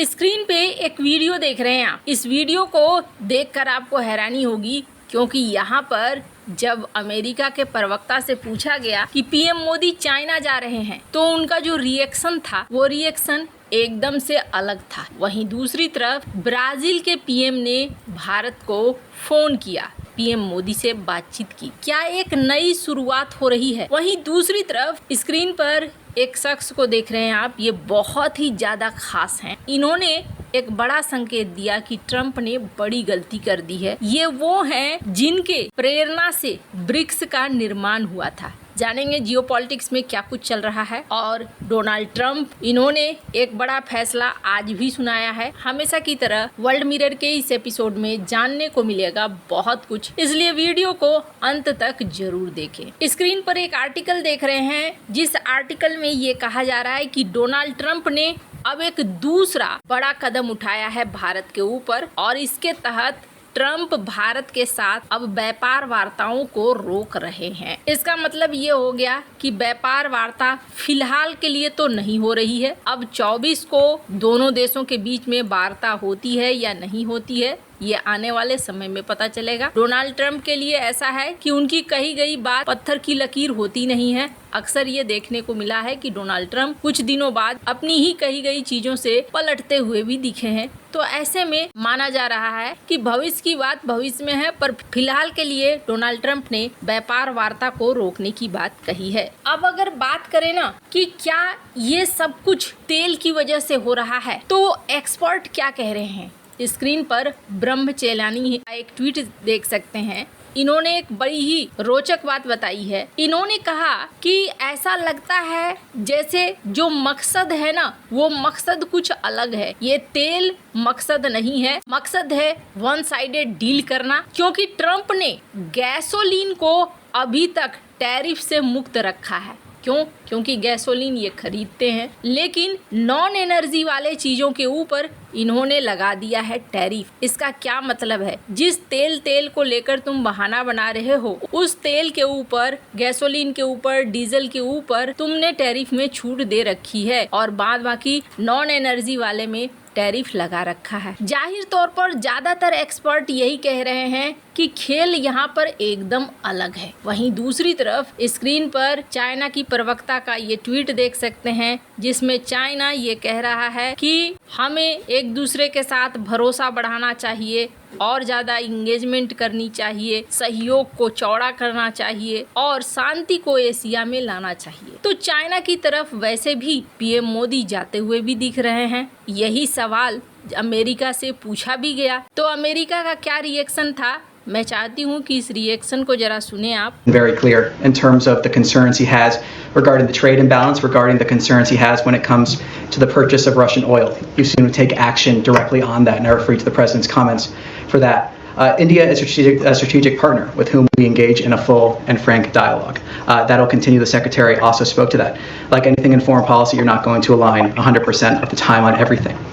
Screen पे एक video देख रहे हैं आप। इस वीडियो को देखकर आपको हैरानी होगी, क्योंकि यहाँ पर जब अमेरिका के प्रवक्ता से पूछा गया कि पीएम मोदी चाइना जा रहे हैं, तो उनका जो रिएक्शन था वो रिएक्शन एकदम से अलग था। वहीं दूसरी तरफ ब्राजील के पीएम ने भारत को फोन किया, पीएम मोदी से बातचीत की। क्या एक नई शुरुआत हो रही है? वहीं दूसरी तरफ स्क्रीन पर एक शख्स को देख रहे हैं आप, ये बहुत ही ज्यादा खास हैं। इन्होंने एक बड़ा संकेत दिया कि ट्रंप ने बड़ी गलती कर दी है। ये वो हैं जिनके प्रेरणा से ब्रिक्स का निर्माण हुआ था। जानेंगे जियोपॉलिटिक्स में क्या कुछ चल रहा है। और डोनाल्ड ट्रंप, इन्होंने एक बड़ा फैसला आज भी सुनाया है। हमेशा की तरह वर्ल्ड मिरर के इस एपिसोड में जानने को मिलेगा बहुत कुछ, इसलिए वीडियो को अंत तक जरूर देखें। स्क्रीन पर एक आर्टिकल देख रहे हैं, जिस आर्टिकल में ये कहा जा रहा है कि डोनाल्ड ट्रंप ने अब एक दूसरा बड़ा कदम उठाया है भारत के ऊपर, और इसके तहत ट्रंप भारत के साथ अब व्यापार वार्ताओं को रोक रहे हैं। इसका मतलब ये हो गया कि व्यापार वार्ता फिलहाल के लिए तो नहीं हो रही है। अब 24 को दोनों देशों के बीच में वार्ता होती है या नहीं होती है, ये आने वाले समय में पता चलेगा। डोनाल्ड ट्रंप के लिए ऐसा है कि उनकी कही गई बात पत्थर की लकीर होती नहीं है। अक्सर ये देखने को मिला है कि डोनाल्ड ट्रंप कुछ दिनों बाद अपनी ही कही गई चीजों से पलटते हुए भी दिखे हैं। तो ऐसे में माना जा रहा है कि भविष्य की बात भविष्य में है, पर फिलहाल के लिए डोनाल्ड ट्रंप ने व्यापार वार्ता को रोकने की बात कही है। अब अगर बात करें ना कि क्या ये सब कुछ तेल की वजह से हो रहा है, तो एक्सपर्ट क्या कह रहे हैं। स्क्रीन पर ब्रह्मचेलानी का एक ट्वीट देख सकते हैं। इन्होंने एक बड़ी ही रोचक बात बताई है। इन्होंने कहा कि ऐसा लगता है जैसे जो मकसद है ना, वो मकसद कुछ अलग है। ये तेल मकसद नहीं है, मकसद है वन साइडेड डील करना, क्योंकि ट्रंप ने गैसोलीन को अभी तक टैरिफ से मुक्त रखा है। क्यों? क्योंकि गैसोलीन ये खरीदते हैं, लेकिन नॉन एनर्जी वाले चीजों के ऊपर इन्होंने लगा दिया है टैरिफ। इसका क्या मतलब है? जिस तेल को लेकर तुम बहाना बना रहे हो, उस तेल के ऊपर, गैसोलीन के ऊपर, डीजल के ऊपर तुमने टैरिफ में छूट दे रखी है, और बाद बाकी नॉन एनर्जी वाले में टैरिफ लगा रखा है। जाहिर तौर पर ज्यादातर एक्सपर्ट यही कह रहे हैं कि खेल यहाँ पर एकदम अलग है। वहीं दूसरी तरफ स्क्रीन पर चाइना की प्रवक्ता का ये ट्वीट देख सकते हैं, जिसमें चाइना ये कह रहा है कि हमें एक दूसरे के साथ भरोसा बढ़ाना चाहिए, और ज्यादा इंगेजमेंट करनी चाहिए, सहयोग को चौड़ा करना चाहिए, और शांति को एशिया में लाना चाहिए। तो चाइना की तरफ वैसे भी पीएम मोदी जाते हुए भी दिख रहे हैं। यही सवाल अमेरिका से पूछा भी गया, तो अमेरिका का क्या रिएक्शन था, मैं चाहती हूँ कि इस रिएक्शन को जरा सुने आप। Very clear in terms of the concerns he has regarding the trade imbalance, regarding the concerns he has when it comes to the purchase of Russian oil. He's soon to take action directly on that, and I refer you to the president's comments for that. India is a strategic partner with whom we engage in a full and frank dialogue. That'll continue. The secretary also spoke to that. Like anything in foreign policy, you're not going to align 100% of the time on everything.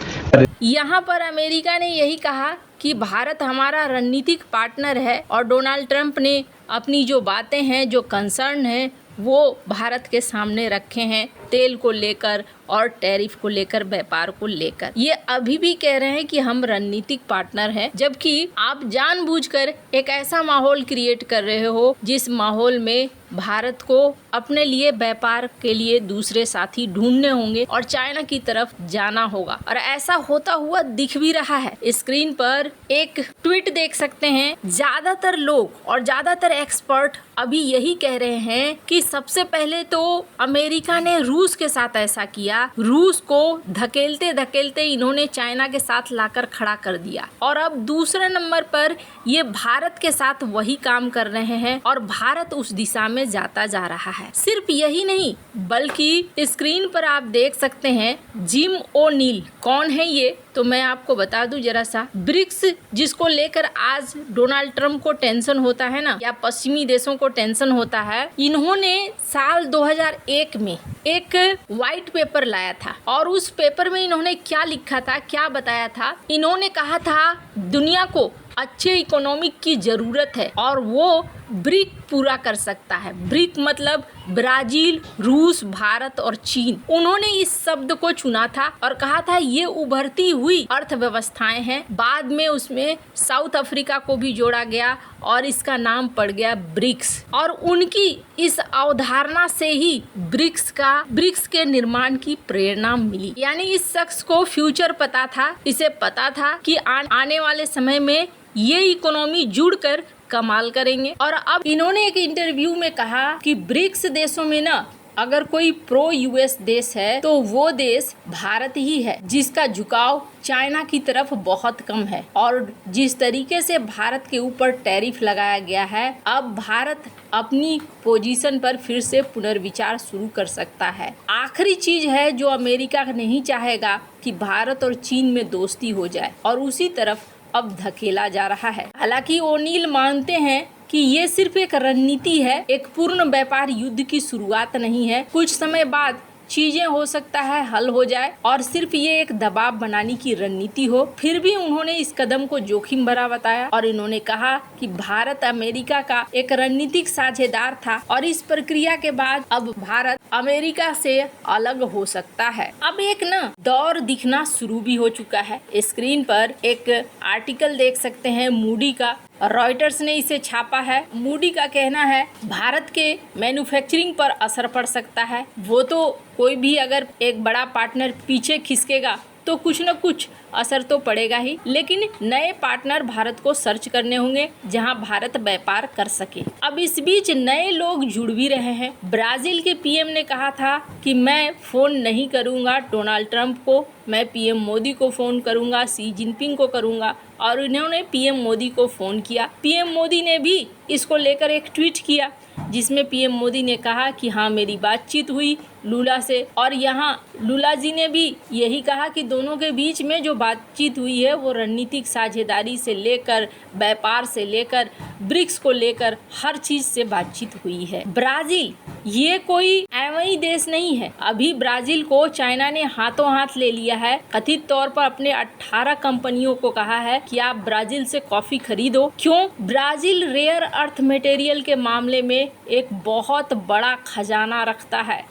यहाँ पर America ने यही कहा कि भारत हमारा रणनीतिक partner है, और डोनाल्ड ट्रंप ने अपनी जो बातें हैं, जो कंसर्न है, वो भारत के सामने रखे हैं, तेल को लेकर और टैरिफ को लेकर, व्यापार को लेकर। ये अभी भी कह रहे हैं कि हम रणनीतिक पार्टनर हैं, जबकि आप जानबूझकर एक ऐसा माहौल क्रिएट कर रहे हो जिस माहौल में भारत को अपने लिए व्यापार के लिए दूसरे साथी ढूंढने होंगे और चाइना की तरफ जाना होगा, और ऐसा होता हुआ दिख भी रहा है। स्क्रीन पर एक ट्वीट देख सकते हैं। ज्यादातर लोग और ज्यादातर एक्सपर्ट अभी यही कह रहे हैं कि सबसे पहले तो अमेरिका ने रूस के साथ ऐसा किया, रूस को धकेलते धकेलते इन्होंने चाइना के साथ लाकर खड़ा कर दिया, और अब दूसरे नंबर पर ये भारत के साथ वही काम कर रहे हैं, और भारत उस दिशा में जाता जा रहा है। सिर्फ यही नहीं, बल्कि स्क्रीन पर आप देख सकते हैं जिम ओ'नील। कौन है ये? तो मैं आपको बता दूं जरा सा। ब्रिक्स जिसको लेकर आज डोनाल्ड ट्रंप को टेंशन होता है ना, या पश्चिमी देशों को टेंशन होता है, इन्होंने साल 2001 में एक व्हाइट पेपर लाया था, और उस पेपर में इन्होंने क्या लिखा था, क्या बताया था? इन्होंने कहा था दुनिया को अच्छे इकोनॉमिक की जरूरत है, और वो ब्रिक पूरा कर सकता है। ब्रिक मतलब ब्राजील, रूस, भारत और चीन, उन्होंने इस शब्द को चुना था और कहा था ये उभरती हुई अर्थव्यवस्थाएं हैं। बाद में उसमें साउथ अफ्रीका को भी जोड़ा गया और इसका नाम पड़ गया ब्रिक्स। और उनकी इस अवधारणा से ही ब्रिक्स के निर्माण की प्रेरणा मिली। यानी इस शख्स को फ्यूचर पता था, इसे पता था कि आने वाले समय में ये इकोनॉमी जुड़कर कमाल करेंगे। और अब इन्होंने एक इंटरव्यू में कहा कि ब्रिक्स देशों में ना अगर कोई प्रो यूएस देश है तो वो देश भारत ही है, जिसका झुकाव चाइना की तरफ बहुत कम है। और जिस तरीके से भारत के ऊपर टैरिफ लगाया गया है, अब भारत अपनी पोजीशन पर फिर से पुनर्विचार शुरू कर सकता है। आखिरी चीज है जो अमेरिका नहीं चाहेगा कि भारत और चीन में दोस्ती हो जाए, और उसी तरफ अब धकेला जा रहा है। हालांकि ओनील मानते हैं कि ये सिर्फ एक रणनीति है, एक पूर्ण व्यापार युद्ध की शुरुआत नहीं है। कुछ समय बाद चीजें हो सकता है हल हो जाए और सिर्फ ये एक दबाव बनाने की रणनीति हो। फिर भी उन्होंने इस कदम को जोखिम भरा बताया और इन्होंने कहा कि भारत अमेरिका का एक रणनीतिक साझेदार था और इस प्रक्रिया के बाद अब भारत अमेरिका से अलग हो सकता है। अब एक दौर दिखना शुरू भी हो चुका है। स्क्रीन पर एक आर्टिकल देख सकते हैं मूडी का, रॉयटर्स ने इसे छापा है। मूडी का कहना है भारत के मैन्युफैक्चरिंग पर असर पड़ सकता है। वो तो कोई भी अगर एक बड़ा पार्टनर पीछे खिसकेगा तो कुछ न कुछ असर तो पड़ेगा ही, लेकिन नए पार्टनर भारत को सर्च करने होंगे जहां भारत व्यापार कर सके। अब इस बीच नए लोग जुड़ भी रहे हैं। ब्राजील के पीएम ने कहा था कि मैं फोन नहीं करूंगा डोनाल्ड ट्रंप को, मैं पीएम मोदी को फोन करूंगा, शी जिनपिंग को करूंगा, और इन्होंने पीएम मोदी को फोन किया। पीएम मोदी ने भी इसको लेकर एक ट्वीट किया जिसमें पीएम मोदी ने कहा कि हाँ मेरी बातचीत हुई लूला से, और यहाँ लूला जी ने भी यही कहा कि दोनों के बीच में जो बातचीत हुई है वो रणनीतिक साझेदारी से लेकर व्यापार से लेकर ब्रिक्स को लेकर हर चीज से बातचीत हुई है। ब्राजील ये कोई एवं देश नहीं है। अभी ब्राजील को चाइना ने हाथों हाथ ले लिया है। कथित तौर पर अपने 18 कंपनियों को कहा है कि आप ब्राजील से कॉफी खरीदो। क्यों? ब्राजील रेयर अर्थ मटेरियल के मामले में एक बहुत बड़ा खजाना रखता है।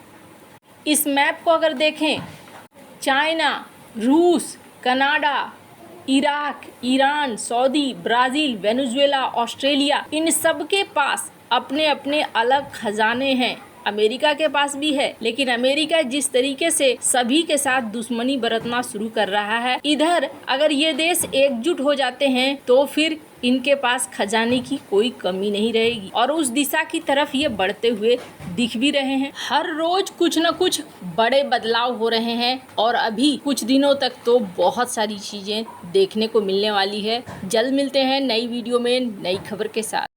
इस मैप को अगर देखें, चाइना, रूस, Canada, Iraq, Iran, Saudi, Brazil, Venezuela, Australia, इन सब के पास अपने अपने अलग खजाने हैं। अमेरिका के पास भी है, लेकिन अमेरिका जिस तरीके से सभी के साथ दुश्मनी बरतना शुरू कर रहा है, इधर अगर ये देश एकजुट हो जाते हैं तो फिर इनके पास खजाने की कोई कमी नहीं रहेगी और उस दिशा की तरफ ये बढ़ते हुए दिख भी रहे हैं। हर रोज कुछ न कुछ बड़े बदलाव हो रहे हैं और अभी कुछ दिनों तक तो बहुत सारी चीजें देखने को मिलने वाली है। जल्द मिलते हैं नई वीडियो में नई खबर के साथ।